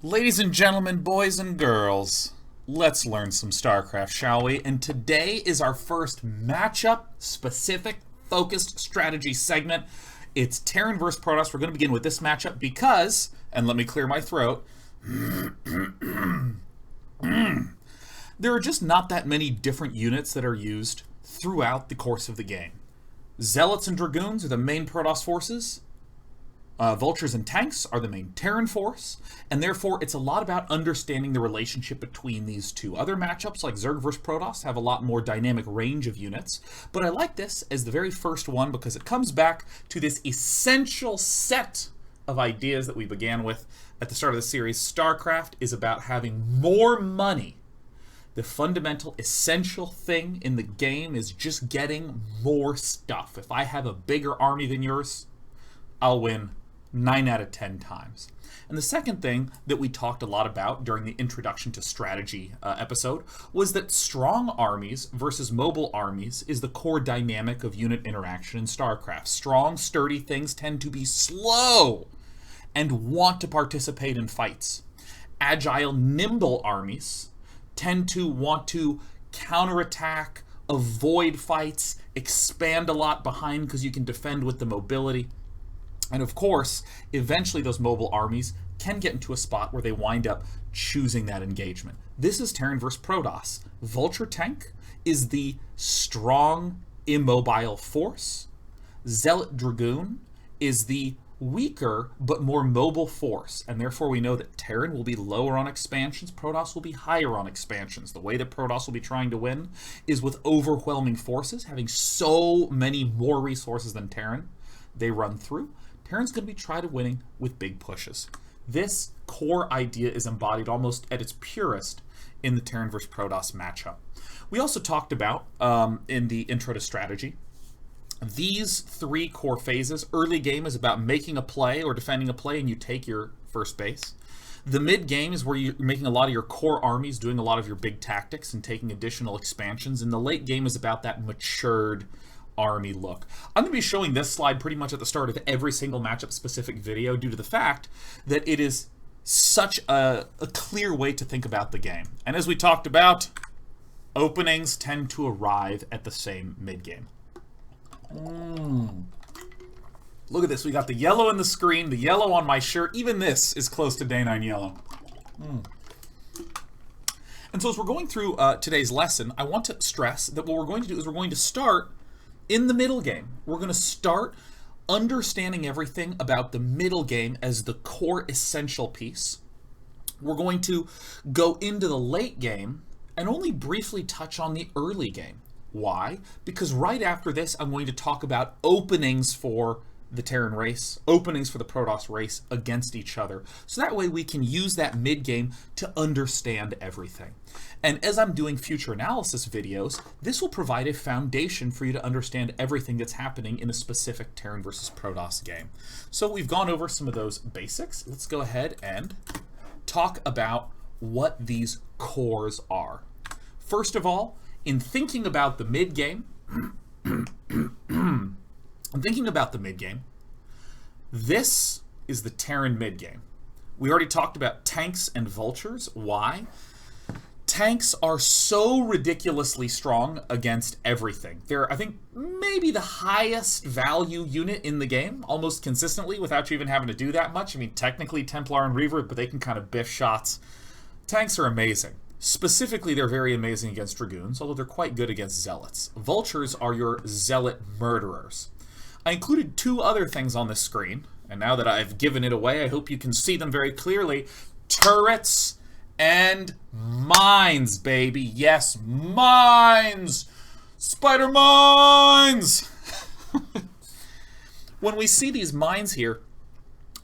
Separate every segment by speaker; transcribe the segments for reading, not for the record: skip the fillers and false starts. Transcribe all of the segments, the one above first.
Speaker 1: Ladies and gentlemen, boys and girls, let's learn some Starcraft, shall we? And today is our first matchup-specific, focused strategy segment. It's Terran vs. Protoss. We're going to begin with this matchup because, and let me clear my throat, there are just not that many different units that are used throughout the course of the game. Zealots and Dragoons are the main Protoss forces. Vultures and tanks are the main Terran force, and therefore it's a lot about understanding the relationship between these two. Other matchups like Zerg vs. Protoss have a lot more dynamic range of units, but I like this as the very first one because it comes back to this essential set of ideas that we began with at the start of the series. Starcraft is about having more money. The fundamental, essential thing in the game is just getting more stuff. If I have a bigger army than yours, I'll win 9 out of 10 times. And the second thing that we talked a lot about during the Introduction to Strategy episode was that strong armies versus mobile armies is the core dynamic of unit interaction in StarCraft. Strong, sturdy things tend to be slow and want to participate in fights. Agile, nimble armies tend to want to counterattack, avoid fights, expand a lot behind because you can defend with the mobility. And of course, eventually those mobile armies can get into a spot where they wind up choosing that engagement. This is Terran vs. Protoss. Vulture tank is the strong, immobile force. Zealot Dragoon is the weaker but more mobile force, and therefore we know that Terran will be lower on expansions, Protoss will be higher on expansions. The way that Protoss will be trying to win is with overwhelming forces, having so many more resources than Terran they run through. Terran's going to be trying to winning with big pushes. This core idea is embodied almost at its purest in the Terran vs. Protoss matchup. We also talked about, in the intro to strategy, these three core phases. Early game is about making a play or defending a play and you take your first base. The mid game is where you're making a lot of your core armies, doing a lot of your big tactics and taking additional expansions. And the late game is about that matured army look. I'm going to be showing this slide pretty much at the start of every single matchup specific video due to the fact that it is such a clear way to think about the game. And as we talked about, openings tend to arrive at the same mid game. Look at this. We got the yellow in the screen, the yellow on my shirt. Even this is close to day 9 yellow. And so as we're going through today's lesson, I want to stress that what we're going to do is we're going to start in the middle game. We're going to start understanding everything about the middle game as the core essential piece. We're going to go into the late game and only briefly touch on the early game. Why? Because right after this, I'm going to talk about openings for the Terran race, openings for the Protoss race against each other. So that way we can use that mid-game to understand everything. And as I'm doing future analysis videos, this will provide a foundation for you to understand everything that's happening in a specific Terran versus Protoss game. So we've gone over some of those basics. Let's go ahead and talk about what these cores are. First of all, in thinking about the mid-game, this is the Terran mid-game. We already talked about tanks and vultures. Why? Tanks are so ridiculously strong against everything. They're, I think, maybe the highest value unit in the game, almost consistently, without you even having to do that much. I mean, technically Templar and Reaver, but they can kind of biff shots. Tanks are amazing. Specifically, they're very amazing against Dragoons, although they're quite good against Zealots. Vultures are your Zealot murderers. I included two other things on this screen, and now that I've given it away, I hope you can see them very clearly. Turrets and mines, baby. Yes, mines! Spider mines! When we see these mines here,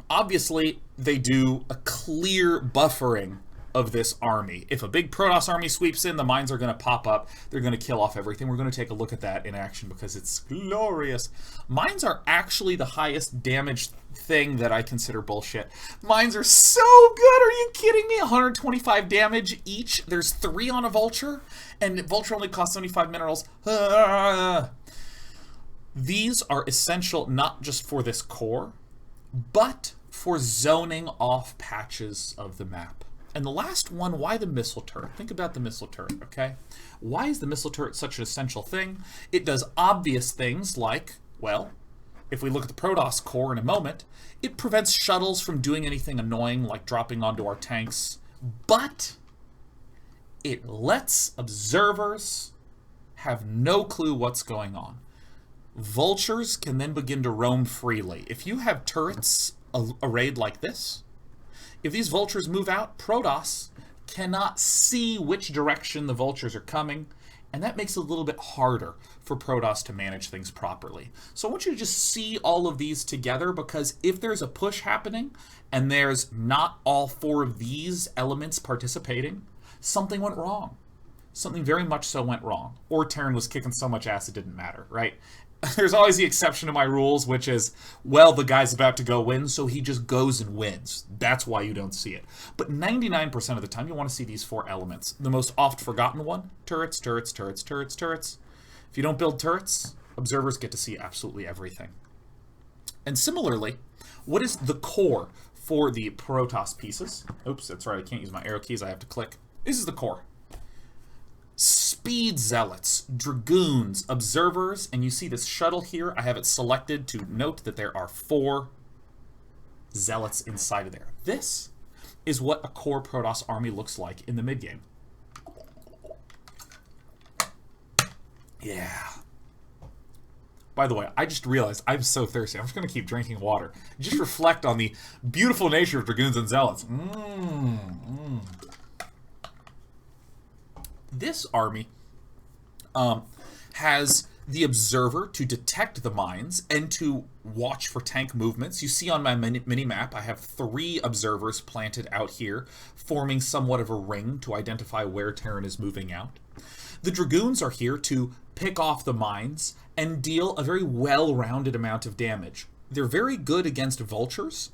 Speaker 1: obviously they do a clear buffering of this army. If a big Protoss army sweeps in, the mines are going to pop up. They're going to kill off everything. We're going to take a look at that in action because it's glorious. Mines are actually the highest damage thing that I consider bullshit. Mines are so good. Are you kidding me? 125 damage each. There's 3 on a Vulture, and Vulture only costs 75 minerals. These are essential not just for this core, but for zoning off patches of the map. And the last one, why the missile turret? Think about the missile turret, okay? Why is the missile turret such an essential thing? It does obvious things like, well, if we look at the Protoss core in a moment, it prevents shuttles from doing anything annoying like dropping onto our tanks, but it lets observers have no clue what's going on. Vultures can then begin to roam freely. If you have turrets arrayed like this, if these vultures move out, Protoss cannot see which direction the vultures are coming, and that makes it a little bit harder for Protoss to manage things properly. So I want you to just see all of these together, because if there's a push happening and there's not all 4 of these elements participating, something went wrong. Something very much so went wrong. Or Terran was kicking so much ass it didn't matter, right? There's always the exception to my rules, which is, well, the guy's about to go win, so he just goes and wins. That's why you don't see it. But 99% of the time, you want to see these 4 elements. The most oft-forgotten one, turrets, turrets, turrets, turrets, turrets. If you don't build turrets, observers get to see absolutely everything. And similarly, what is the core for the Protoss pieces? Oops, that's right, I can't use my arrow keys, I have to click. This is the core. Speed zealots, dragoons, observers, and you see this shuttle here. I have it selected to note that there are 4 zealots inside of there. This is what a core Protoss army looks like in the mid-game. Yeah. By the way, I just realized I'm so thirsty. I'm just going to keep drinking water. Just reflect on the beautiful nature of dragoons and zealots. This army has the observer to detect the mines and to watch for tank movements. You see on my mini-map, I have 3 observers planted out here, forming somewhat of a ring to identify where Terran is moving out. The dragoons are here to pick off the mines and deal a very well-rounded amount of damage. They're very good against vultures.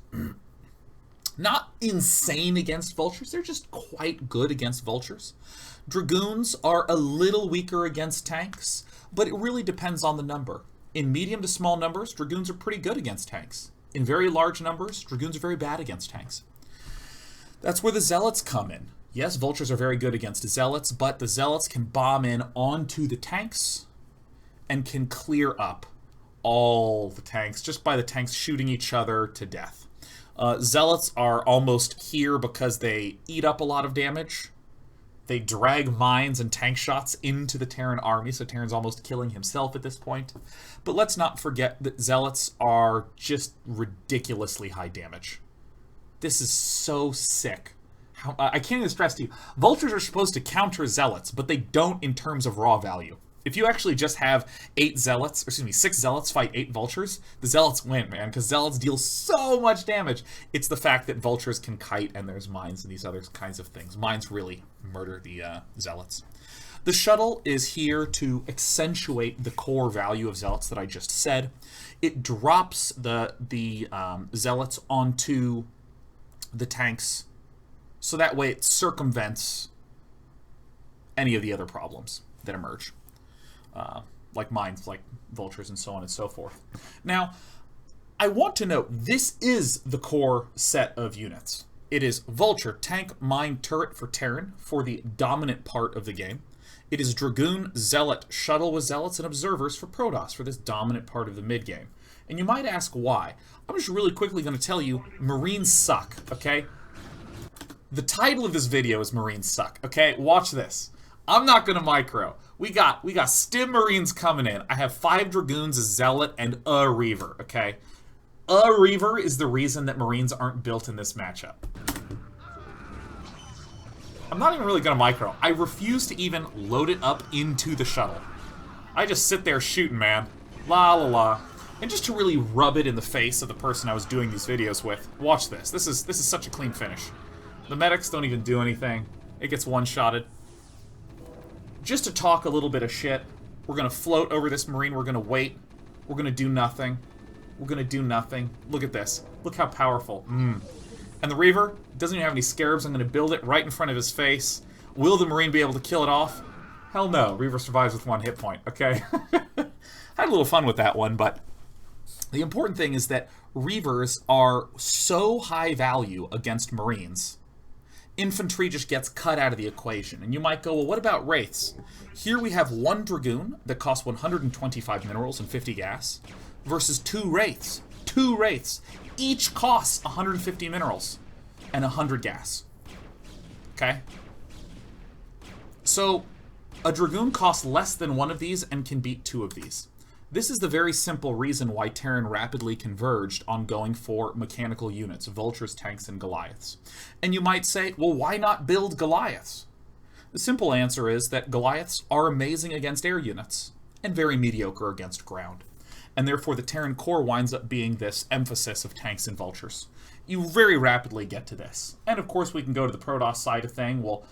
Speaker 1: Not insane against vultures, they're just quite good against vultures. Dragoons are a little weaker against tanks, but it really depends on the number. In medium to small numbers, dragoons are pretty good against tanks. In very large numbers, dragoons are very bad against tanks. That's where the zealots come in. Yes, vultures are very good against zealots, but the zealots can bomb in onto the tanks and can clear up all the tanks just by the tanks shooting each other to death. Zealots are almost here because they eat up a lot of damage. They drag mines and tank shots into the Terran army, so Terran's almost killing himself at this point. But let's not forget that zealots are just ridiculously high damage. This is so sick. I can't even stress to you, vultures are supposed to counter zealots, but they don't in terms of raw value. If you actually just have 6 zealots fight 8 vultures, the zealots win, man, because zealots deal so much damage. It's the fact that vultures can kite and there's mines and these other kinds of things. Mines really murder the zealots. The shuttle is here to accentuate the core value of zealots that I just said. It drops the zealots onto the tanks, so that way it circumvents any of the other problems that emerge. Like mines, like vultures, and so on and so forth. Now, I want to note, this is the core set of units. It is vulture, tank, mine, turret for Terran for the dominant part of the game. It is dragoon, zealot, shuttle with zealots, and observers for Protoss for this dominant part of the mid-game. And you might ask why. I'm just really quickly going to tell you, Marines suck, okay? The title of this video is Marines suck, okay? Watch this. I'm not going to micro. We got Stim Marines coming in. I have 5 Dragoons, a Zealot, and a Reaver, okay? A Reaver is the reason that Marines aren't built in this matchup. I'm not even really going to micro. I refuse to even load it up into the shuttle. I just sit there shooting, man. La la la. And just to really rub it in the face of the person I was doing these videos with, watch this. This is such a clean finish. The medics don't even do anything. It gets one-shotted. Just to talk a little bit of shit, we're going to float over this Marine, we're going to wait, we're going to do nothing, we're going to do nothing. Look at this. Look how powerful. And the Reaver doesn't even have any scarabs. I'm going to build it right in front of his face. Will the Marine be able to kill it off? Hell no. Reaver survives with 1 hit point, okay? I had a little fun with that one, but The important thing is that Reavers are so high value against Marines. Infantry just gets cut out of the equation. And you might go, well, what about Wraiths? Here we have one Dragoon that costs 125 minerals and 50 gas versus two Wraiths. Two Wraiths. Each costs 150 minerals and 100 gas. Okay? So, a Dragoon costs less than one of these and can beat two of these. This is the very simple reason why Terran rapidly converged on going for mechanical units, Vultures, Tanks, and Goliaths. And you might say, well, why not build Goliaths? The simple answer is that Goliaths are amazing against air units, and very mediocre against ground. And therefore the Terran core winds up being this emphasis of Tanks and Vultures. You very rapidly get to this. And of course we can go to the Protoss side of thing. Well,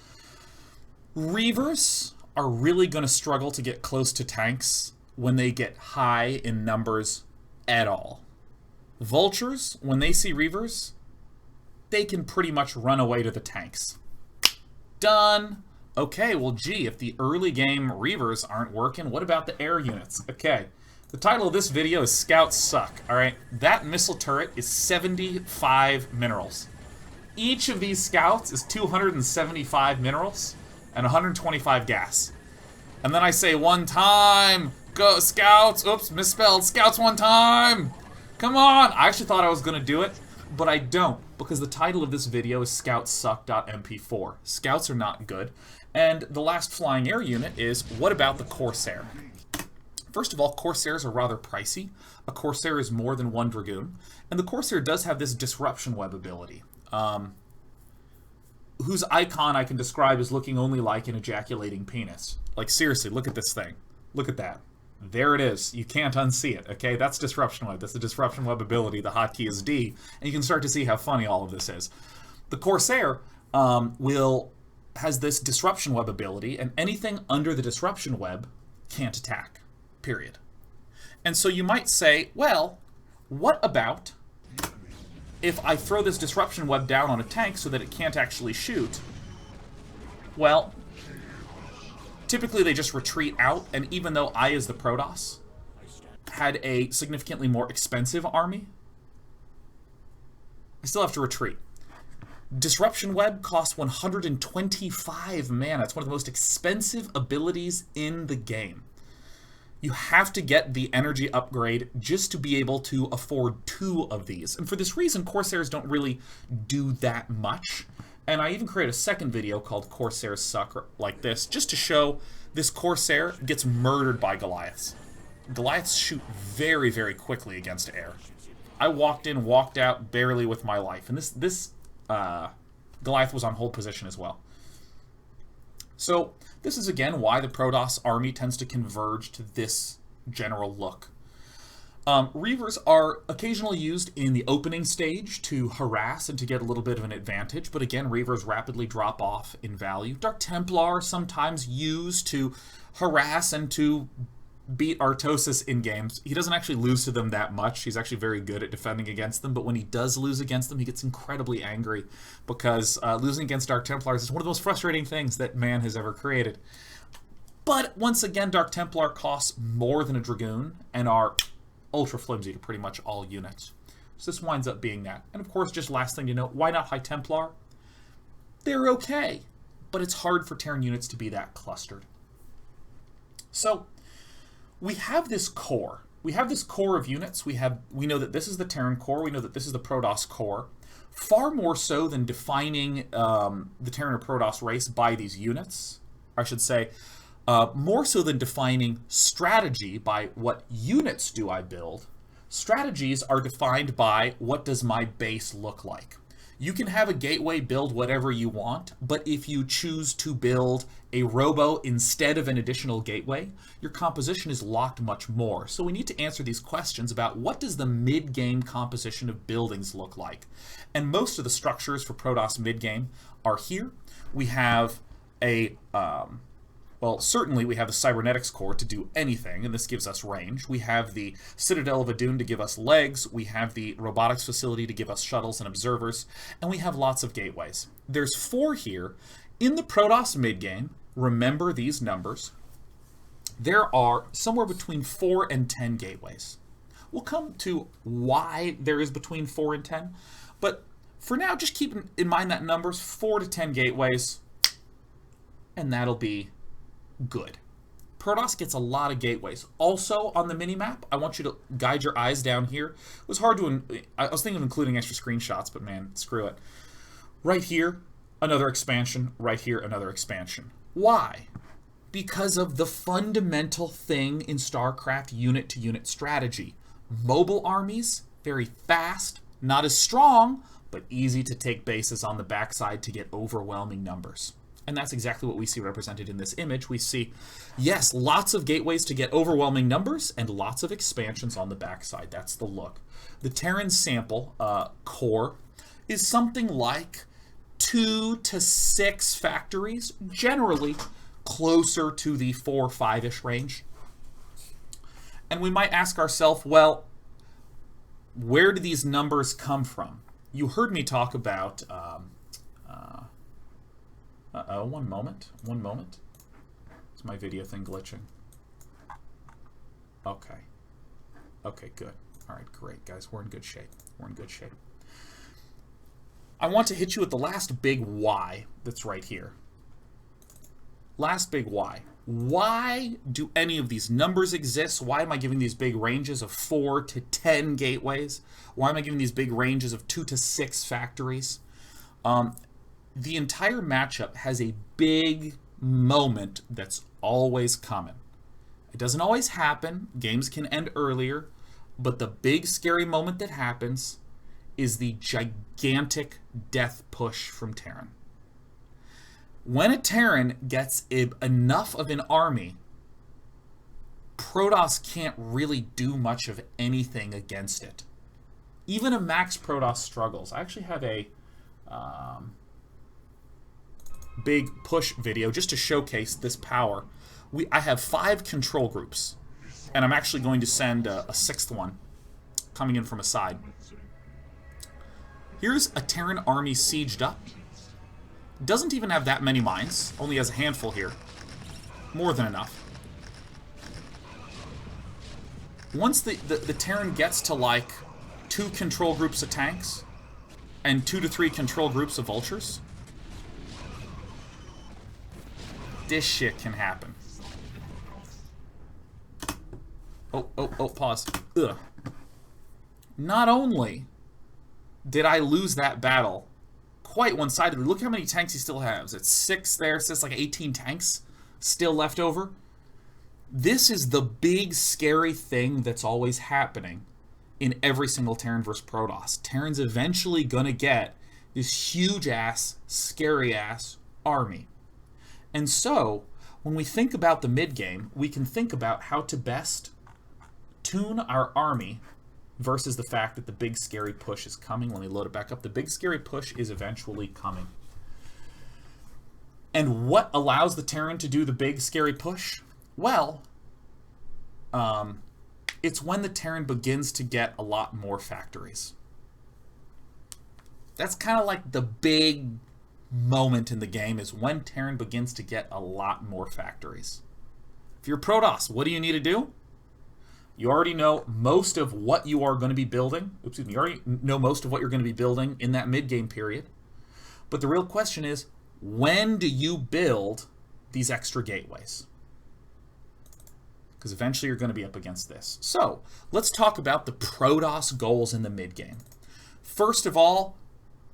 Speaker 1: Reavers are really going to struggle to get close to Tanks when they get high in numbers at all. Vultures, when they see Reavers, they can pretty much run away to the Tanks. Done. Okay, well, gee, if the early game Reavers aren't working, what about the air units? Okay, the title of this video is Scouts Suck, alright? That missile turret is 75 minerals. Each of these scouts is 275 minerals and 125 gas. And then I say, one time! Go, Scouts! Oops, misspelled. Scouts one time! Come on! I actually thought I was going to do it, but I don't, because the title of this video is ScoutsSuck.mp4. Scouts are not good. And the last flying air unit is, what about the Corsair? First of all, Corsairs are rather pricey. A Corsair is more than one Dragoon. And the Corsair does have this disruption web ability, whose icon I can describe as looking only like an ejaculating penis. Like, seriously, look at this thing. Look at that. There it is. You can't unsee it, okay? That's disruption web. That's the disruption web ability. The hotkey is D. And you can start to see how funny all of this is. The Corsair has this disruption web ability, and anything under the disruption web can't attack. Period. And so you might say, well, what about if I throw this disruption web down on a tank so that it can't actually shoot? Well, typically they just retreat out, and even though I, as the Protoss, had a significantly more expensive army, I still have to retreat. Disruption Web costs 125 mana. It's one of the most expensive abilities in the game. You have to get the energy upgrade just to be able to afford two of these. And for this reason, Corsairs don't really do that much. And I even create a second video called Corsairs Suck, like this, just to show this Corsair gets murdered by Goliaths. Goliaths shoot very, very quickly against air. I walked in, walked out barely with my life. And this Goliath was on hold position as well. So this is again why the Protoss army tends to converge to this general look. Reavers are occasionally used in the opening stage to harass and to get a little bit of an advantage, but again, Reavers rapidly drop off in value. Dark Templar sometimes used to harass and to beat Artosis in games. He doesn't actually lose to them that much. He's actually very good at defending against them, but when he does lose against them, he gets incredibly angry because losing against Dark Templars is one of the most frustrating things that man has ever created. But once again, Dark Templar costs more than a Dragoon and are ultra flimsy to pretty much all units. So this winds up being that. And of course, just last thing to note, why not High Templar? They're okay, but it's hard for Terran units to be that clustered. So we have this core. We have this core of units. We know that this is the Terran core. We know that this is the Protoss core. Far more so than defining the Terran or Protoss race by these units. I should say, more so than defining strategy by what units do I build. Strategies are defined by what does my base look like. You can have a gateway build whatever you want, but if you choose to build a robo instead of an additional gateway, your composition is locked much more. So we need to answer these questions about what does the mid-game composition of buildings look like. And most of the structures for Protoss mid-game are here. We have a well, certainly we have the Cybernetics core to do anything, and this gives us range. We have the Citadel of Adun to give us legs. We have the robotics facility to give us shuttles and observers. And we have lots of gateways. There's 4 here. In the Protoss mid-game, remember these numbers, there are somewhere between 4 and 10 gateways. We'll come to why there is between 4 and 10. But for now, just keep in mind that number's 4 to 10 gateways, and that'll be good. Protoss gets a lot of gateways. Also, on the minimap, I want you to guide your eyes down here. It was hard to... I was thinking of including extra screenshots, but man, screw it. Right here, another expansion. Right here, another expansion. Why? Because of the fundamental thing in StarCraft unit-to-unit strategy. Mobile armies, very fast, not as strong, but easy to take bases on the backside to get overwhelming numbers. And that's exactly what we see represented in this image. We see, yes, lots of gateways to get overwhelming numbers and lots of expansions on the backside. That's the look. The Terran sample core is something like 2 to 6 factories, generally closer to the 4 or 5-ish range. And we might ask ourselves, well, where do these numbers come from? You heard me talk about... one moment. One moment. Is my video thing glitching? Okay. Okay, good. All right, great, guys. We're in good shape. We're in good shape. I want to hit you with the last big why that's right here. Last big why. Why do any of these numbers exist? Why am I giving these big ranges of 4 to 10 gateways? Why am I giving these big ranges of 2 to 6 factories? The entire matchup has a big moment that's always coming. It doesn't always happen. Games can end earlier. But the big scary moment that happens is the gigantic death push from Terran. When a Terran gets enough of an army, Protoss can't really do much of anything against it. Even a max Protoss struggles. I actually have a big push video just to showcase this power. I have 5 control groups, and I'm actually going to send a 6th one coming in from a side. Here's a Terran army sieged up. Doesn't even have that many mines, only has a handful here. More than enough. Once the Terran gets to like 2 control groups of tanks and 2 to 3 control groups of vultures, this shit can happen. Oh, pause. Ugh. Not only did I lose that battle quite one-sidedly, look how many tanks he still has. It's 6 there, so it's like 18 tanks still left over. This is the big, scary thing that's always happening in every single Terran versus Protoss. Terran's eventually gonna get this huge-ass, scary-ass army. And so, when we think about the mid-game, we can think about how to best tune our army versus the fact that the big scary push is coming. Let me load it back up. The big scary push is eventually coming. And what allows the Terran to do the big scary push? Well, it's when the Terran begins to get a lot more factories. That's kind of like the big moment in the game, is when Terran begins to get a lot more factories. If you're Protoss, what do you need to do? You already know most of what you are going to be building. You already know most of what you're going to be building in that mid-game period. But the real question is, when do you build these extra gateways? Because eventually you're going to be up against this. So, let's talk about the Protoss goals in the mid-game. First of all,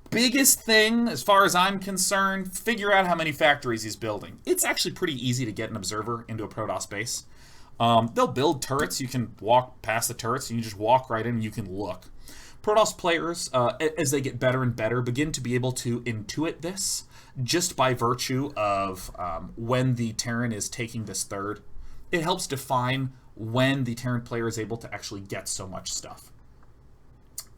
Speaker 1: biggest thing, as far as I'm concerned, figure out how many factories he's building. It's actually pretty easy to get an observer into a Protoss base. They'll build turrets. You can walk past the turrets, and you just walk right in and you can look. Protoss players, as they get better and better, begin to be able to intuit this just by virtue of when the Terran is taking this third. It helps define when the Terran player is able to actually get so much stuff.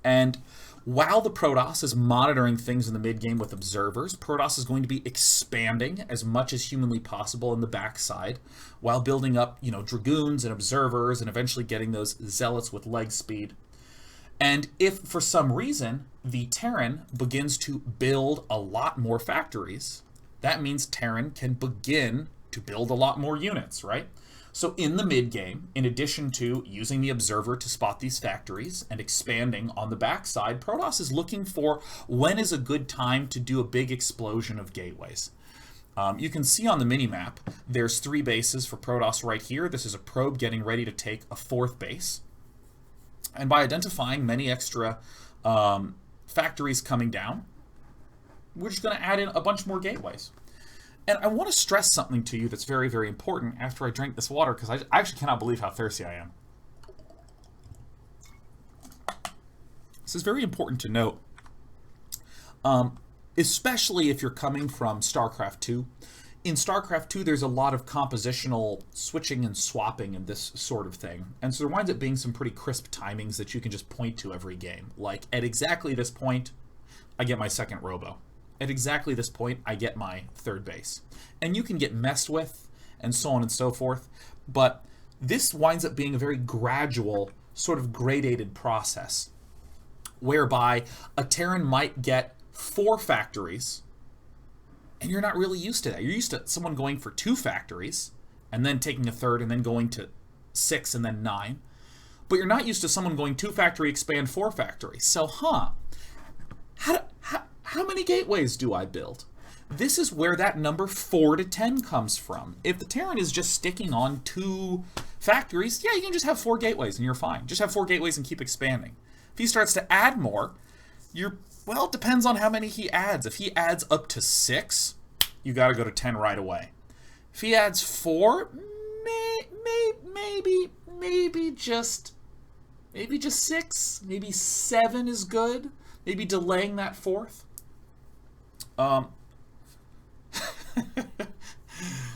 Speaker 1: And while the Protoss is monitoring things in the mid-game with observers, Protoss is going to be expanding as much as humanly possible in the backside while building up, Dragoons and observers and eventually getting those Zealots with leg speed. And if, for some reason, the Terran begins to build a lot more factories, that means Terran can begin to build a lot more units, right? So in the mid-game, in addition to using the observer to spot these factories and expanding on the backside, Protoss is looking for when is a good time to do a big explosion of gateways. You can see on the minimap, there's 3 bases for Protoss right here. This is a probe getting ready to take a 4th base. And by identifying many extra factories coming down, we're just going to add in a bunch more gateways. And I want to stress something to you that's very, very important after I drink this water, because I actually cannot believe how thirsty I am. This is very important to note, especially if you're coming from StarCraft 2. In StarCraft 2, there's a lot of compositional switching and swapping and this sort of thing. And so there winds up being some pretty crisp timings that you can just point to every game. Like, at exactly this point, I get my 2nd robo. At exactly this point, I get my 3rd base. And you can get messed with, and so on and so forth. But this winds up being a very gradual, sort of gradated process, whereby a Terran might get 4 factories, and you're not really used to that. You're used to someone going for 2 factories, and then taking a 3rd, and then going to 6, and then 9. But you're not used to someone going 2 factory, expand 4 factories. So, how many gateways do I build? This is where that number 4 to 10 comes from. If the Terran is just sticking on 2 factories, yeah, you can just have 4 gateways and you're fine. Just have 4 gateways and keep expanding. If he starts to add more, well, it depends on how many he adds. If he adds up to 6, you got to go to 10 right away. If he adds 4, maybe just 6, maybe 7 is good. Maybe delaying that 4th.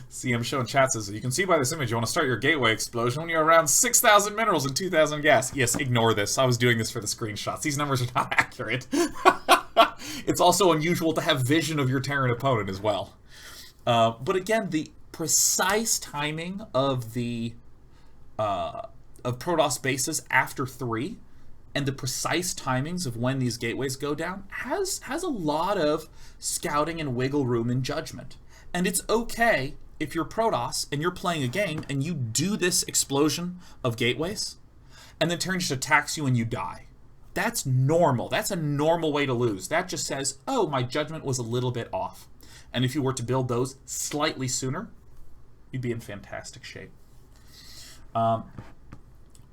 Speaker 1: See, I'm showing chat says, you can see by this image you want to start your gateway explosion when you're around 6,000 minerals and 2,000 gas. Yes, ignore this. I was doing this for the screenshots. These numbers are not accurate. It's also unusual to have vision of your Terran opponent as well. But again, the precise timing of the of Protoss bases after 3 and the precise timings of when these gateways go down has a lot of scouting and wiggle room and judgment. And it's okay if you're Protoss and you're playing a game and you do this explosion of gateways and then Terran just attacks you and you die. That's normal. That's a normal way to lose. That just says, oh, my judgment was a little bit off. And if you were to build those slightly sooner, you'd be in fantastic shape.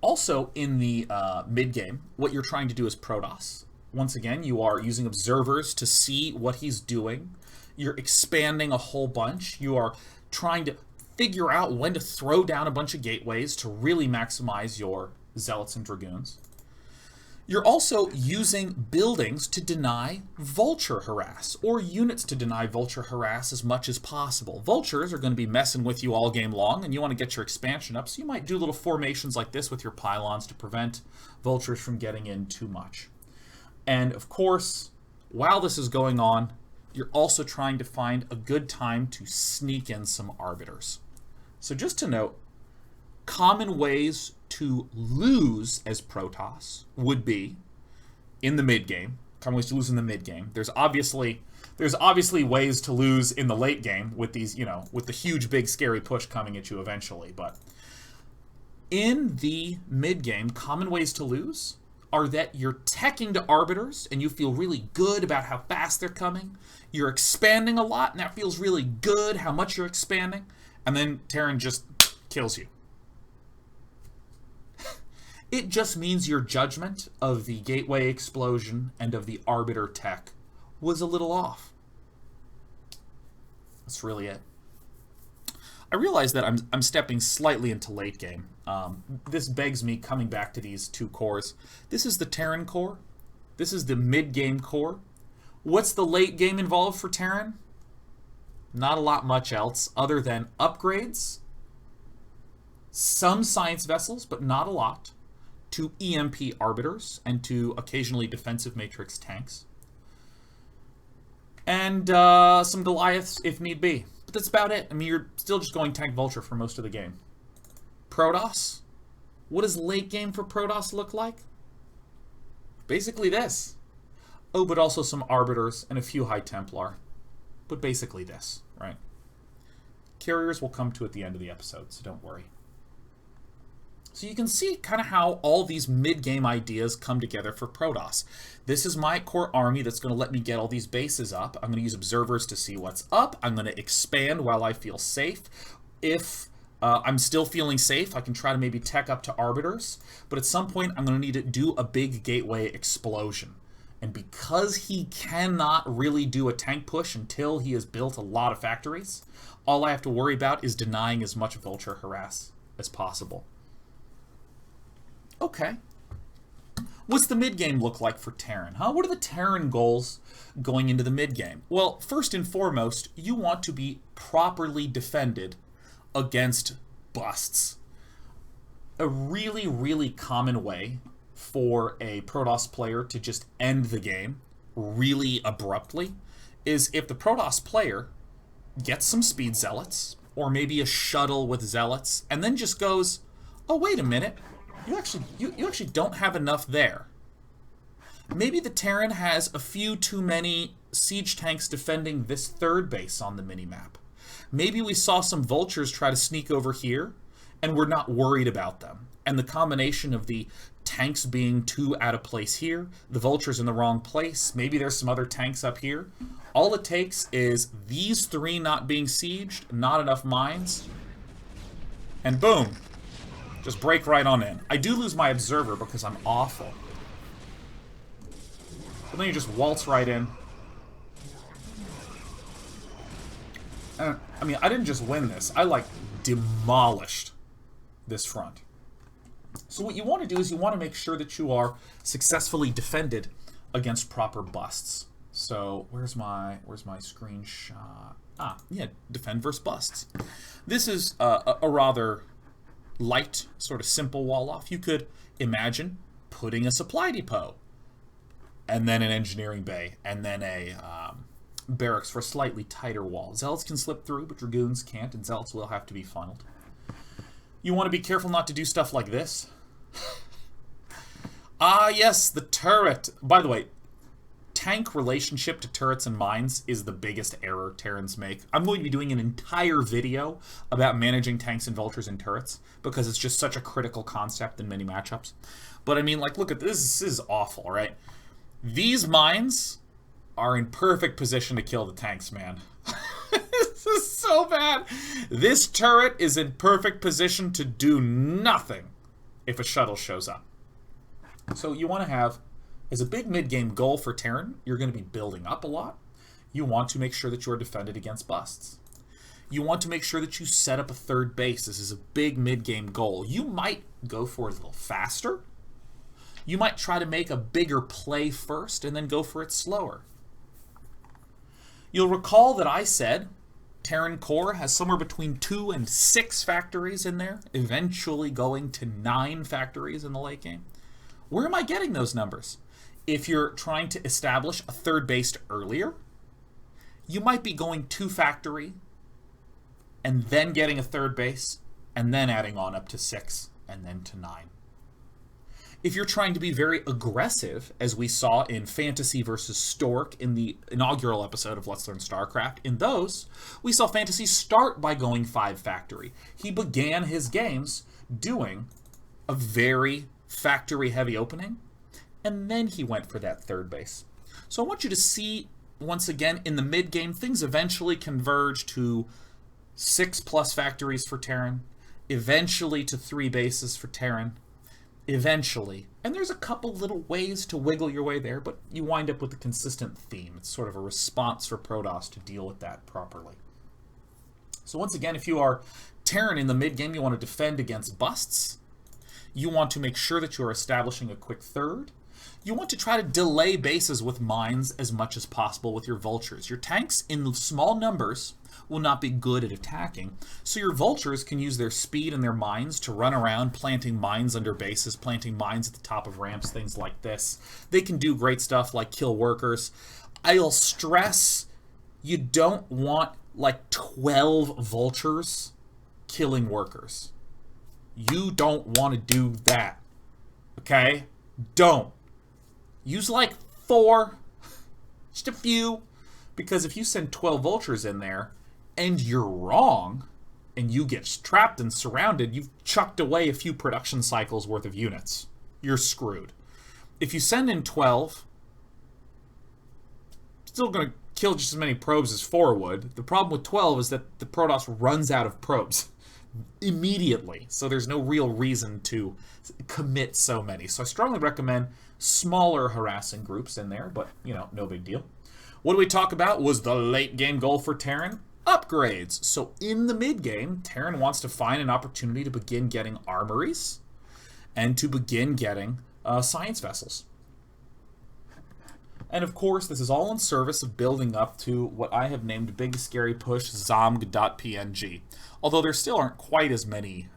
Speaker 1: Also, in the mid-game, what you're trying to do is Protoss. Once again, you are using observers to see what he's doing. You're expanding a whole bunch. You are trying to figure out when to throw down a bunch of gateways to really maximize your Zealots and Dragoons. You're also using buildings to deny vulture harass, or units to deny vulture harass as much as possible. Vultures are going to be messing with you all game long, and you want to get your expansion up, so you might do little formations like this with your pylons to prevent vultures from getting in too much. And of course, while this is going on, you're also trying to find a good time to sneak in some arbiters. So just to note, common ways to lose as Protoss would be in the mid-game. Common ways to lose in the mid-game. There's obviously ways to lose in the late game with these, with the huge, big, scary push coming at you eventually. But in the mid-game, common ways to lose are that you're teching to arbiters and you feel really good about how fast they're coming. You're expanding a lot and that feels really good how much you're expanding. And then Terran just kills you. It just means your judgment of the gateway explosion and of the arbiter tech was a little off. That's really it. I realize that I'm stepping slightly into late game. This begs me coming back to these 2 cores. This is the Terran core. This is the mid-game core. What's the late game involved for Terran? Not a lot much else other than upgrades, some science vessels, but not a lot, to EMP arbiters, and to occasionally defensive matrix tanks. And some Goliaths if need be. But that's about it. I mean, you're still just going tank vulture for most of the game. Protoss? What does late game for Protoss look like? Basically this. Oh, but also some arbiters and a few High Templar. But basically this, right? Carriers will come to at the end of the episode, so don't worry. So you can see kind of how all these mid-game ideas come together for Protoss. This is my core army that's going to let me get all these bases up. I'm going to use observers to see what's up. I'm going to expand while I feel safe. If I'm still feeling safe, I can try to maybe tech up to arbiters. But at some point, I'm going to need to do a big gateway explosion. And because he cannot really do a tank push until he has built a lot of factories, all I have to worry about is denying as much vulture harass as possible. Okay. What's the mid-game look like for Terran? What are the Terran goals going into the mid-game? Well, first and foremost, you want to be properly defended against busts. A really, really common way for a Protoss player to just end the game really abruptly is if the Protoss player gets some speed zealots, or maybe a shuttle with zealots, and then just goes, oh, wait a minute, you actually don't have enough there. Maybe the Terran has a few too many siege tanks defending this third base on the minimap. Maybe we saw some vultures try to sneak over here, and we're not worried about them. And the combination of the tanks being too out of place here, the vultures in the wrong place, maybe there's some other tanks up here. All it takes is these three not being sieged, not enough mines, and boom. Just break right on in. I do lose my observer because I'm awful. But then you just waltz right in. And, I mean, I didn't just win this. I, like, demolished this front. So what you want to do is you want to make sure that you are successfully defended against proper busts. So where's my screenshot? Yeah, defend versus busts. This is a rather light, sort of simple wall off. You could imagine putting a supply depot, and then an engineering bay, and then a barracks for a slightly tighter wall. Zealots can slip through, but Dragoons can't, and Zealots will have to be funneled. You want to be careful not to do stuff like this. Yes, the turret. By the way, tank relationship to turrets and mines is the biggest error Terrans make. I'm going to be doing an entire video about managing tanks and vultures and turrets because it's just such a critical concept in many matchups. But I mean, like, look at this. This is awful, right? These mines are in perfect position to kill the tanks, man. This is so bad. This turret is in perfect position to do nothing if a shuttle shows up. So you want to have, as a big mid-game goal for Terran, you're going to be building up a lot. You want to make sure that you are defended against busts. You want to make sure that you set up a third base. This is a big mid-game goal. You might go for it a little faster. You might try to make a bigger play first and then go for it slower. You'll recall that I said Terran Core has somewhere between 2 and 6 factories in there, eventually going to 9 factories in the late game. Where am I getting those numbers? If you're trying to establish a third base earlier, you might be going 2 factory and then getting a third base and then adding on up to 6 and then to 9. If you're trying to be very aggressive, as we saw in Fantasy versus Stork in the inaugural episode of Let's Learn Starcraft, in those, we saw Fantasy start by going 5 factory. He began his games doing a very factory-heavy opening, and then he went for that third base. So I want you to see, once again, in the mid-game, things eventually converge to 6+ factories for Terran, eventually to 3 bases for Terran, eventually. And there's a couple little ways to wiggle your way there, but you wind up with a consistent theme. It's sort of a response for Protoss to deal with that properly. So once again, if you are Terran in the mid-game, you want to defend against busts. You want to make sure that you are establishing a quick third. You want to try to delay bases with mines as much as possible with your vultures. Your tanks in small numbers will not be good at attacking, so your vultures can use their speed and their mines to run around planting mines under bases, planting mines at the top of ramps, things like this. They can do great stuff like kill workers. I'll stress, you don't want like 12 vultures killing workers. You don't want to do that, okay? Don't. Use like 4, just a few, because if you send 12 vultures in there and you're wrong, and you get trapped and surrounded, you've chucked away a few production cycles worth of units. You're screwed. If you send in 12, still going to kill just as many probes as 4 would. The problem with 12 is that the Protoss runs out of probes immediately, so there's no real reason to commit so many. So I strongly recommend smaller harassing groups in there, but, you know, no big deal. What do we talk about was the late game goal for Terran? Upgrades. So in the mid game, Terran wants to find an opportunity to begin getting armories and to begin getting science vessels. And of course, this is all in service of building up to what I have named Big Scary Push Zomg.png. Although there still aren't quite as many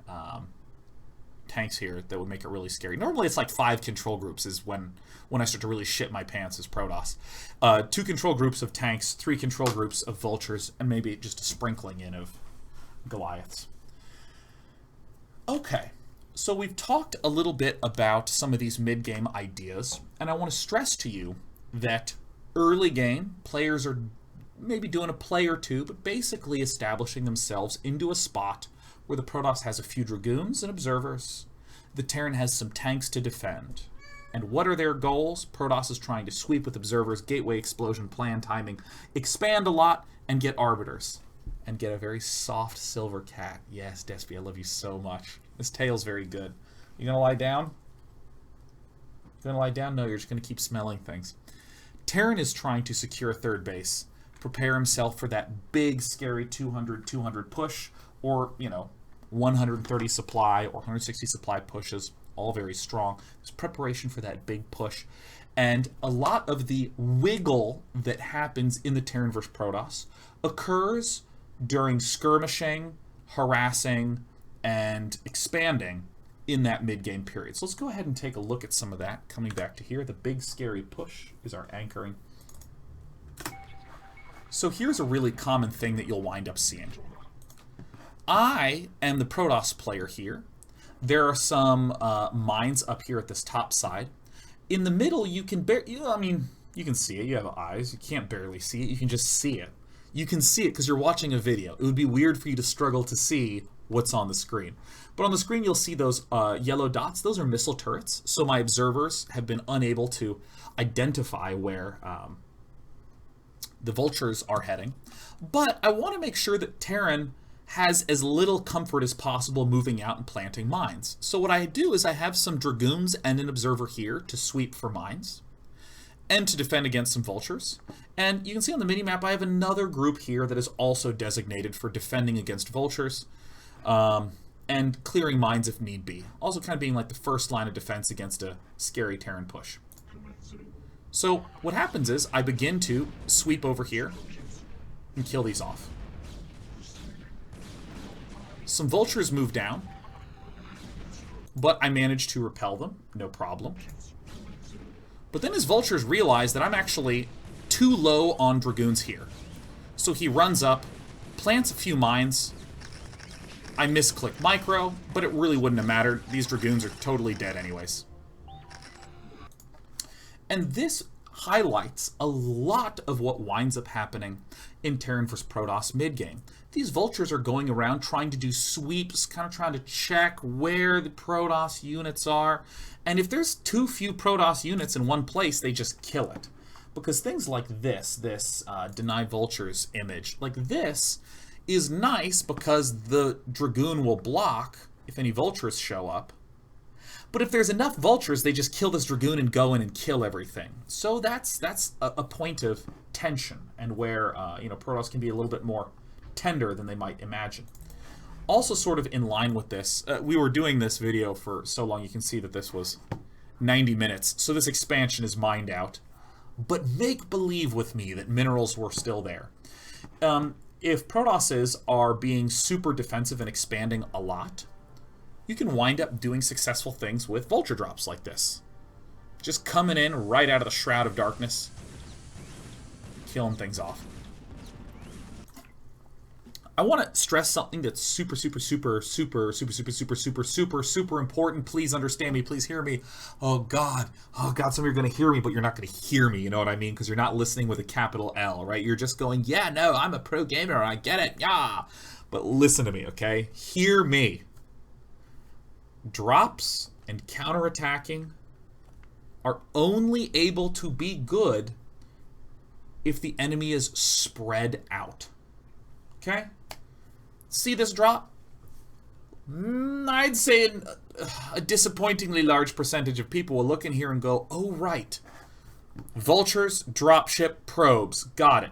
Speaker 1: tanks here that would make it really scary. Normally it's like 5 control groups is when I start to really shit my pants as Protoss. 2 control groups of tanks, 3 control groups of vultures, and maybe just a sprinkling in of Goliaths. Okay, so we've talked a little bit about some of these mid-game ideas, and I want to stress to you that early game, players are maybe doing a play or two, but basically establishing themselves into a spot where the Protoss has a few Dragoons and Observers. The Terran has some tanks to defend. And what are their goals? Protoss is trying to sweep with Observers, Gateway Explosion, Plan Timing, expand a lot, and get Arbiters. And get a very soft silver cat. Yes, Despy, I love you so much. This tail's very good. You gonna lie down? You gonna lie down? No, you're just gonna keep smelling things. Terran is trying to secure a third base, prepare himself for that big, scary 200 push, or, you know, 130 supply or 160 supply pushes, all very strong. There's preparation for that big push. And a lot of the wiggle that happens in the Terran versus Protoss occurs during skirmishing, harassing, and expanding in that mid-game period. So let's go ahead and take a look at some of that. Coming back to here, the big scary push is our anchoring. So here's a really common thing that you'll wind up seeing. I am the Protoss player here. There are some mines up here at this top side. In the middle, you can you can see it. You have eyes. You can't barely see it. You can just see it. You can see it because you're watching a video. It would be weird for you to struggle to see what's on the screen. But on the screen, you'll see those yellow dots. Those are missile turrets. So my observers have been unable to identify where the vultures are heading. But I want to make sure that Terran has as little comfort as possible moving out and planting mines. So what I do is I have some Dragoons and an observer here to sweep for mines and to defend against some vultures. And you can see on the minimap I have another group here that is also designated for defending against vultures and clearing mines if need be. Also kind of being like the first line of defense against a scary Terran push. So what happens is I begin to sweep over here and kill these off. Some vultures move down, but I manage to repel them, no problem. But then his vultures realize that I'm actually too low on Dragoons here. So he runs up, plants a few mines. I misclick micro, but it really wouldn't have mattered. These Dragoons are totally dead anyways. And this highlights a lot of what winds up happening in Terran vs. Protoss mid-game. These vultures are going around trying to do sweeps, kind of trying to check where the Protoss units are. And if there's too few Protoss units in one place, they just kill it. Because things like this deny vultures image, like this is nice because the Dragoon will block if any vultures show up. But if there's enough vultures, they just kill this Dragoon and go in and kill everything. So that's a point of tension, and where Protoss can be a little bit more tender than they might imagine. Also sort of in line with this, we were doing this video for so long, you can see that this was 90 minutes, so this expansion is mined out. But make believe with me that minerals were still there. If Protosses are being super defensive and expanding a lot, you can wind up doing successful things with vulture drops like this. Just coming in right out of the Shroud of Darkness, killing things off. I want to stress something that's super important. Please understand me. Please hear me. Oh God, some of you are going to hear me, but you're not going to hear me. You know what I mean? Because you're not listening with a capital L, right? You're just going, yeah, no, I'm a pro gamer. I get it. Yeah. But listen to me, okay? Hear me. Drops and counterattacking are only able to be good if the enemy is spread out. Okay? See this drop? I'd say a disappointingly large percentage of people will look in here and go, oh, right. Vultures, dropship, probes. Got it.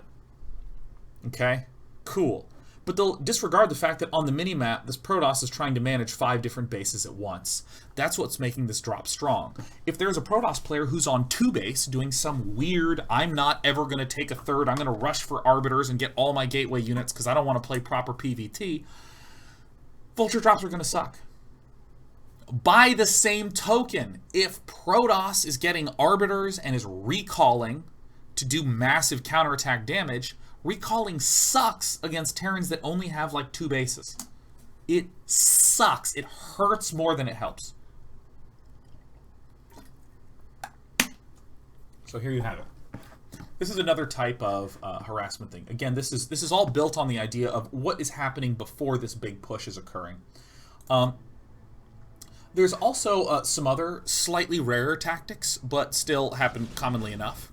Speaker 1: Okay? Cool. But they'll disregard the fact that on the minimap, this Protoss is trying to manage 5 different bases at once. That's what's making this drop strong. If there's a Protoss player who's on 2 base doing some weird, I'm not ever going to take a third, I'm going to rush for arbiters and get all my gateway units because I don't want to play proper PvT, Vulture drops are going to suck. By the same token, if Protoss is getting arbiters and is recalling to do massive counterattack damage, recalling sucks against Terrans that only have like 2 bases. It sucks. It hurts more than it helps. So here you have it. This is another type of harassment thing. Again, this is all built on the idea of what is happening before this big push is occurring. There's also some other slightly rarer tactics, but still happen commonly enough,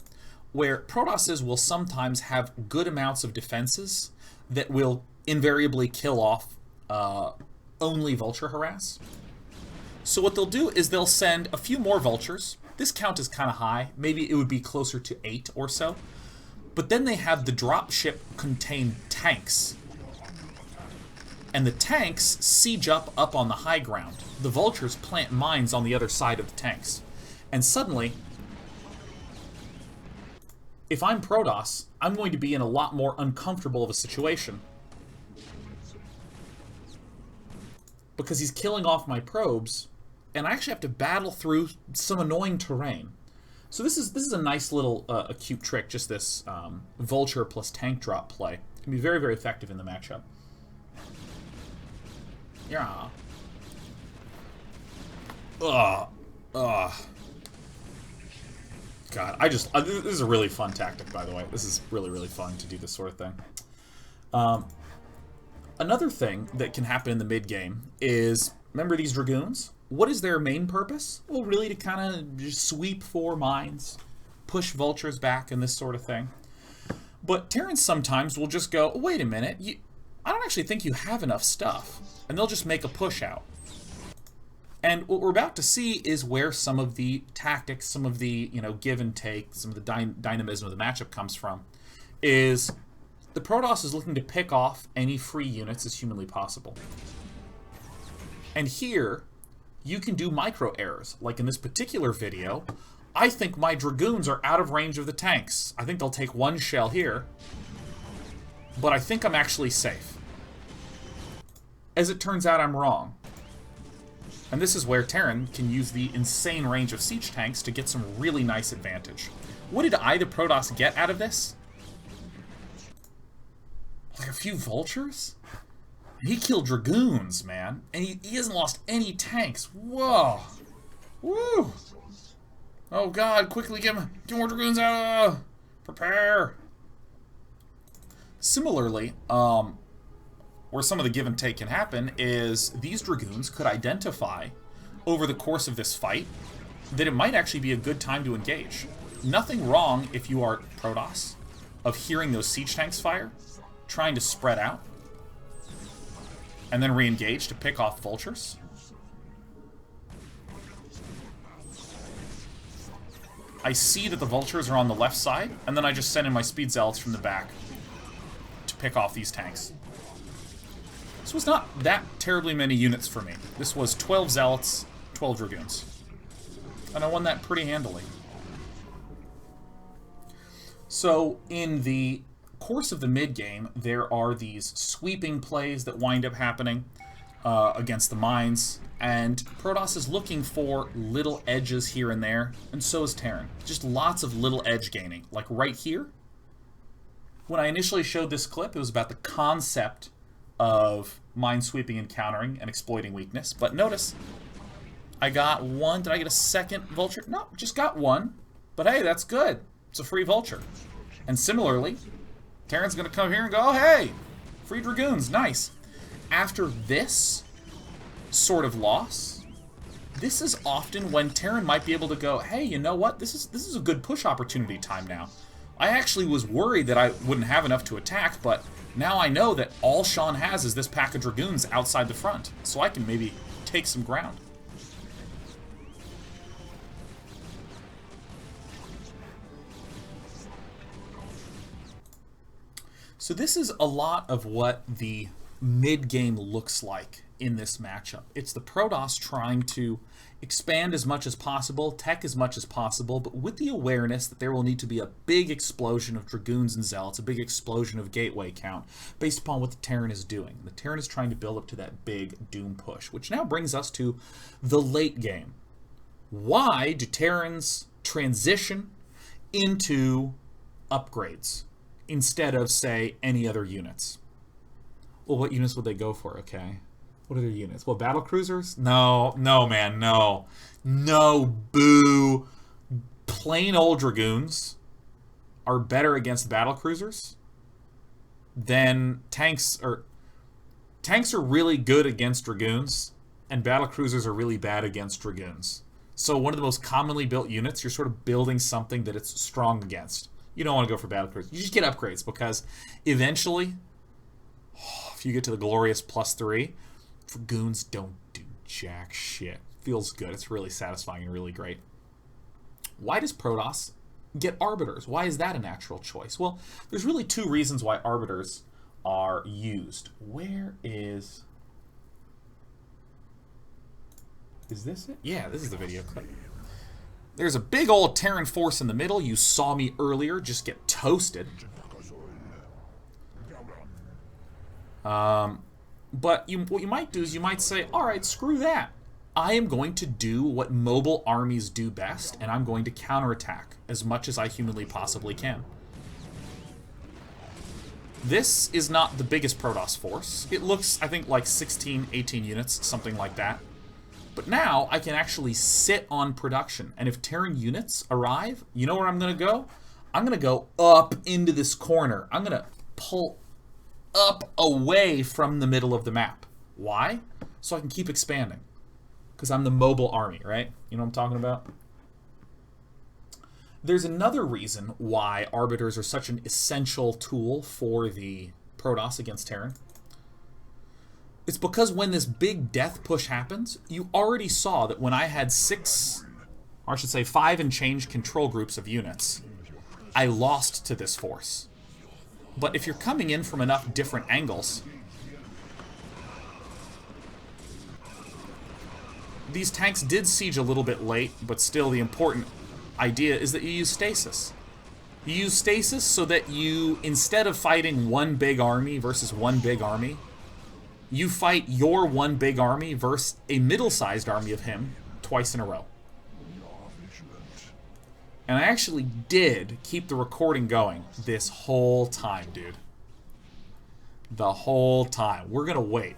Speaker 1: where Protosses will sometimes have good amounts of defenses that will invariably kill off only Vulture harass. So what they'll do is they'll send a few more Vultures. This count is kind of high. Maybe it would be closer to 8 or so. But then they have the dropship contain tanks. And the tanks siege up on the high ground. The Vultures plant mines on the other side of the tanks. And suddenly, if I'm Protoss, I'm going to be in a lot more uncomfortable of a situation. Because he's killing off my probes, and I actually have to battle through some annoying terrain. So this is a nice little acute trick, just this Vulture plus tank drop play. It can be very, very effective in the matchup. Yeah. God, this is a really fun tactic, by the way. This is really, really fun to do this sort of thing. Another thing that can happen in the mid-game is, remember these Dragoons? What is their main purpose? Well, really to kind of just sweep 4 mines, push Vultures back, and this sort of thing. But Terrans sometimes will just go, wait a minute, I don't actually think you have enough stuff. And they'll just make a push out. And what we're about to see is where some of the tactics, some of the give and take, some of the dynamism of the matchup comes from, is the Protoss is looking to pick off any free units as humanly possible. And here, you can do micro errors. Like in this particular video, I think my Dragoons are out of range of the tanks. I think they'll take 1 shell here, but I think I'm actually safe. As it turns out, I'm wrong. And this is where Terran can use the insane range of siege tanks to get some really nice advantage. What did I, the Protoss, get out of this? Like a few Vultures? He killed Dragoons, man. And he hasn't lost any tanks. Whoa. Woo. Oh, God. Quickly get more Dragoons out. Prepare. Similarly, where some of the give and take can happen is these Dragoons could identify over the course of this fight that it might actually be a good time to engage. Nothing wrong if you are Protoss of hearing those siege tanks fire, trying to spread out, and then re-engage to pick off Vultures. I see that the Vultures are on the left side, and then I just send in my Speed Zealots from the back to pick off these tanks. This was not that terribly many units for me. This was 12 Zealots, 12 Dragoons. And I won that pretty handily. So, in the course of the mid-game, there are these sweeping plays that wind up happening against the mines, and Protoss is looking for little edges here and there, and so is Terran. Just lots of little edge gaining. Like right here, when I initially showed this clip, it was about the concept of minesweeping and countering and exploiting weakness. But notice, I got one. Did I get a second vulture? No, just got one. But hey, that's good. It's a free vulture. And similarly, Terran's going to come here and go, oh, hey, free dragoons, nice. After this sort of loss, this is often when Terran might be able to go, hey, you know what? This is a good push opportunity time now. I actually was worried that I wouldn't have enough to attack, but now I know that all Sean has is this pack of dragoons outside the front, so I can maybe take some ground. So this is a lot of what the mid-game looks like in this matchup. It's the Protoss trying to expand as much as possible, tech as much as possible, but with the awareness that there will need to be a big explosion of Dragoons and Zealots, a big explosion of gateway count, based upon what the Terran is doing. The Terran is trying to build up to that big Doom push, which now brings us to the late game. Why do Terrans transition into upgrades instead of, say, any other units? Well, what units would they go for, okay? What are their units? Well, battle cruisers? No, man, no. No, boo. Plain old Dragoons are better against battle cruisers than tanks. Tanks are really good against Dragoons, and battle cruisers are really bad against Dragoons. So one of the most commonly built units, you're sort of building something that it's strong against. You don't want to go for battle cruisers. You just get upgrades, because eventually, if you get to the glorious +3, Dragoons don't do jack shit. Feels good. It's really satisfying and really great. Why does Protoss get arbiters? Why is that a natural choice? Well, there's really two reasons why arbiters are used. Where is this it? Yeah, this is the video clip. There's a big old Terran force in the middle. You saw me earlier just get toasted. But what you might do is you might say, alright, screw that. I am going to do what mobile armies do best, and I'm going to counterattack as much as I humanly possibly can. This is not the biggest Protoss force. It looks, I think, like 16, 18 units, something like that. But now I can actually sit on production, and if Terran units arrive, you know where I'm going to go? I'm going to go up into this corner. I'm going to pull up away from the middle of the map. Why? So I can keep expanding. Because I'm the mobile army, right? You know what I'm talking about? There's another reason why arbiters are such an essential tool for the Protoss against Terran. It's because when this big death push happens, you already saw that when I had 5 and change control groups of units, I lost to this force. But if you're coming in from enough different angles, these tanks did siege a little bit late, but still the important idea is that you use stasis. You use stasis so that you, instead of fighting one big army versus one big army, you fight your one big army versus a middle-sized army of him twice in a row. And I actually did keep the recording going this whole time, dude. The whole time. We're gonna wait.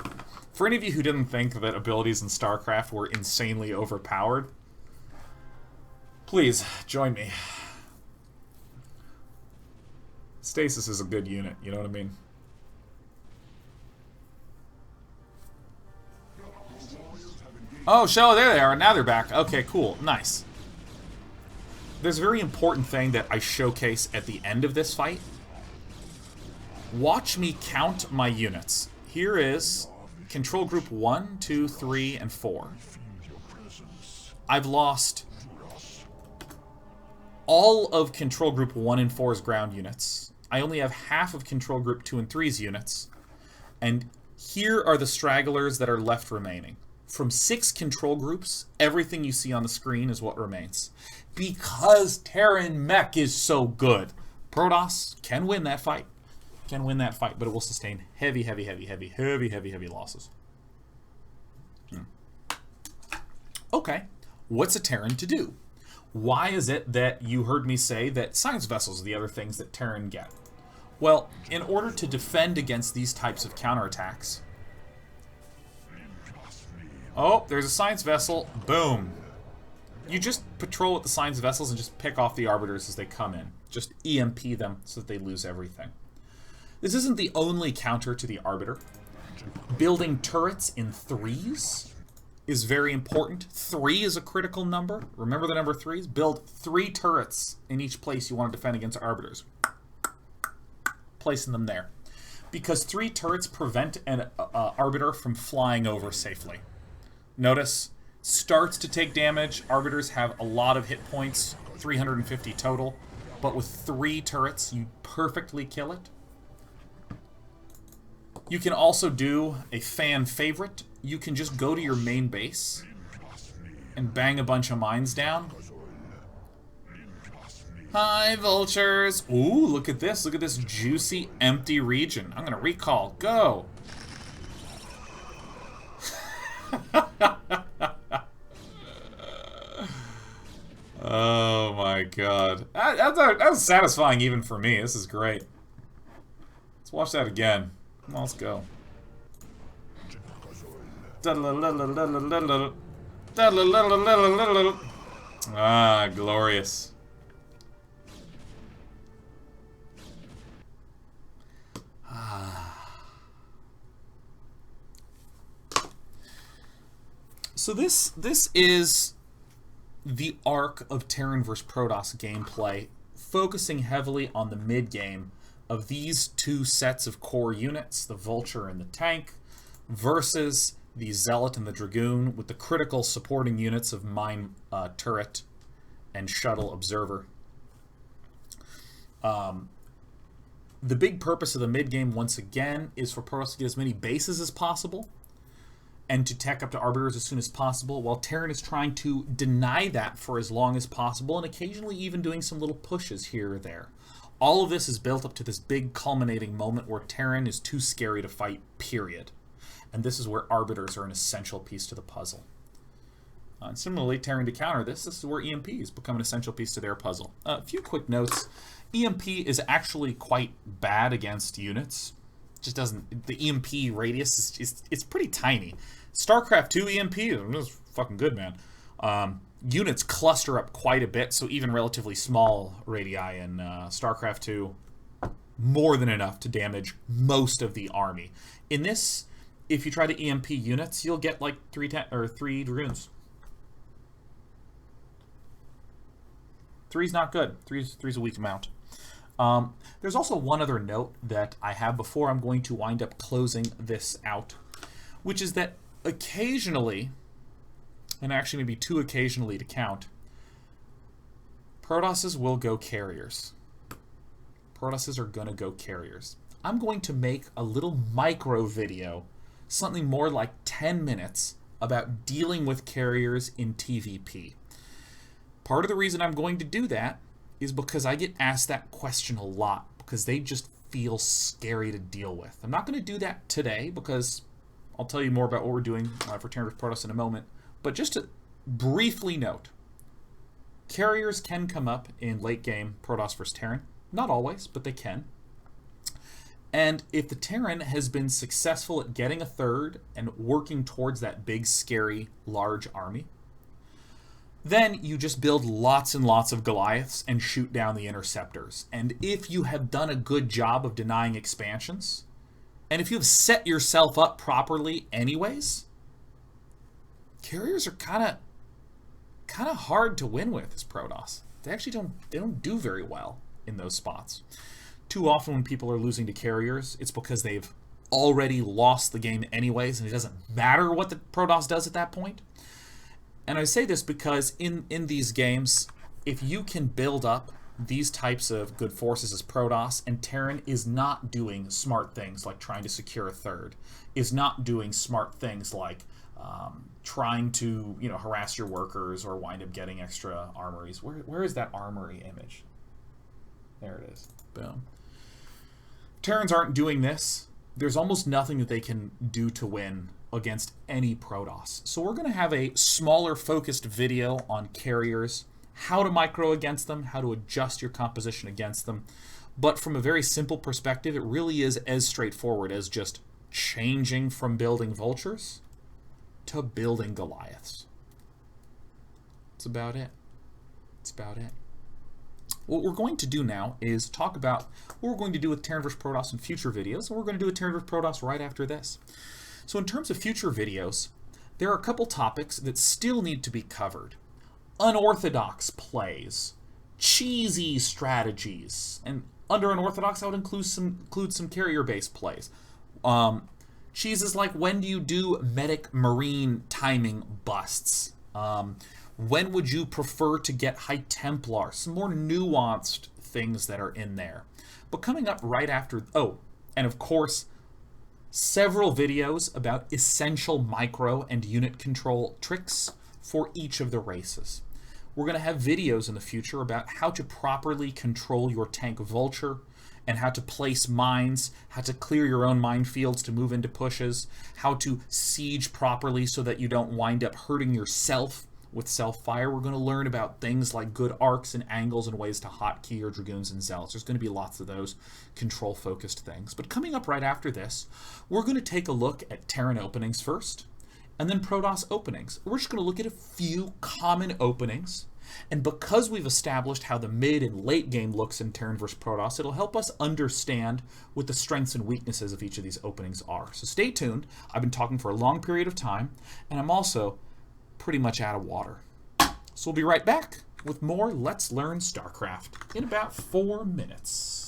Speaker 1: For any of you who didn't think that abilities in Starcraft were insanely overpowered, please, join me. Stasis is a good unit, you know what I mean? Oh, show, there they are. Now they're back. Okay, cool. Nice. There's a very important thing that I showcase at the end of this fight. Watch me count my units. Here is control group 1, 2, 3, and 4. I've lost all of control group 1 and 4's ground units. I only have half of control group 2 and 3's units. And here are the stragglers that are left remaining. From 6 control groups, everything you see on the screen is what remains. Because Terran mech is so good. Protoss can win that fight. Can win that fight, but it will sustain heavy losses. Okay, what's a Terran to do? Why is it that you heard me say that science vessels are the other things that Terran get? Well, in order to defend against these types of counterattacks... Oh, there's a science vessel. Boom. You just patrol with the science vessels and just pick off the arbiters as they come in. Just EMP them so that they lose everything. This isn't the only counter to the arbiter. Building turrets in 3s is very important. 3 is a critical number. Remember the number 3s? Build 3 turrets in each place you want to defend against arbiters. Placing them there. Because 3 turrets prevent an arbiter from flying over safely. Notice, starts to take damage. Arbiters have a lot of hit points, 350 total. But with 3 turrets, you perfectly kill it. You can also do a fan favorite. You can just go to your main base and bang a bunch of mines down. Hi, vultures! Ooh, look at this. Look at this juicy, empty region. I'm gonna recall. Go! Oh my god. That was satisfying even for me. This is great. Let's watch that again. Come on, let's go. Ah, glorious. So this is the arc of Terran vs. Protoss gameplay, focusing heavily on the mid-game of these 2 sets of core units, the Vulture and the Tank, versus the Zealot and the Dragoon, with the critical supporting units of Mine Turret and Shuttle Observer. The big purpose of the mid-game, once again, is for Protoss to get as many bases as possible, and to tech up to arbiters as soon as possible, while Terran is trying to deny that for as long as possible, and occasionally even doing some little pushes here or there. All of this is built up to this big culminating moment where Terran is too scary to fight, period. And this is where arbiters are an essential piece to the puzzle. And similarly, Terran to counter this is where EMPs become an essential piece to their puzzle. A few quick notes. EMP is actually quite bad against units. Just doesn't... The EMP radius is it's pretty tiny. Starcraft 2 EMP is fucking good, man. Units cluster up quite a bit, so even relatively small radii in Starcraft 2, more than enough to damage most of the army. In this, if you try to EMP units, you'll get like 3 Dragoons. 3's not good. 3's a weak amount. There's also one other note that I have before I'm going to wind up closing this out, which is that occasionally, and actually maybe too occasionally to count, Protosses will go carriers. Protosses are going to go carriers. I'm going to make a little micro video, something more like 10 minutes, about dealing with carriers in TvP. Part of the reason I'm going to do that is because I get asked that question a lot, because they just feel scary to deal with. I'm not going to do that today, because I'll tell you more about what we're doing for Terran vs. Protoss in a moment. But just to briefly note, carriers can come up in late game Protoss vs. Terran. Not always, but they can. And if the Terran has been successful at getting a third and working towards that big, scary, large army, then you just build lots and lots of Goliaths and shoot down the interceptors. And if you have done a good job of denying expansions, and if you've set yourself up properly anyways, carriers are kind of hard to win with as Protoss. They actually don't do very well in those spots. Too often when people are losing to carriers, it's because they've already lost the game anyways, and it doesn't matter what the Protoss does at that point. And I say this because in these games, if you can build up these types of good forces as Protoss, and Terran is not doing smart things like trying to secure a third, is not doing smart things like trying to, harass your workers or wind up getting extra armories. Where is that armory image? There it is. Boom. Terrans aren't doing this. There's almost nothing that they can do to win against any Protoss. So we're going to have a smaller focused video on carriers, how to micro against them, how to adjust your composition against them. But from a very simple perspective, it really is as straightforward as just changing from building vultures to building Goliaths. That's about it. That's about it. What we're going to do now is talk about what we're going to do with Terran vs. Protoss in future videos, and we're going to do with Terran vs. Protoss right after this. So in terms of future videos, there are a couple topics that still need to be covered. Unorthodox plays, cheesy strategies, and under unorthodox I would include some carrier-based plays. Cheeses like, when do you do medic marine timing busts? When would you prefer to get High Templar? Some more nuanced things that are in there. But coming up right after, oh, and of course, several videos about essential micro and unit control tricks for each of the races. We're going to have videos in the future about how to properly control your tank vulture, and how to place mines, how to clear your own minefields to move into pushes, how to siege properly so that you don't wind up hurting yourself with self-fire. We're going to learn about things like good arcs and angles and ways to hotkey your Dragoons and Zealots. There's going to be lots of those control-focused things. But coming up right after this, we're going to take a look at Terran openings first, and then Protoss openings. We're just going to look at a few common openings, and because we've established how the mid and late game looks in Terran vs. Protoss, it'll help us understand what the strengths and weaknesses of each of these openings are. So stay tuned. I've been talking for a long period of time, and I'm also pretty much out of water. So we'll be right back with more Let's Learn StarCraft in about 4 minutes.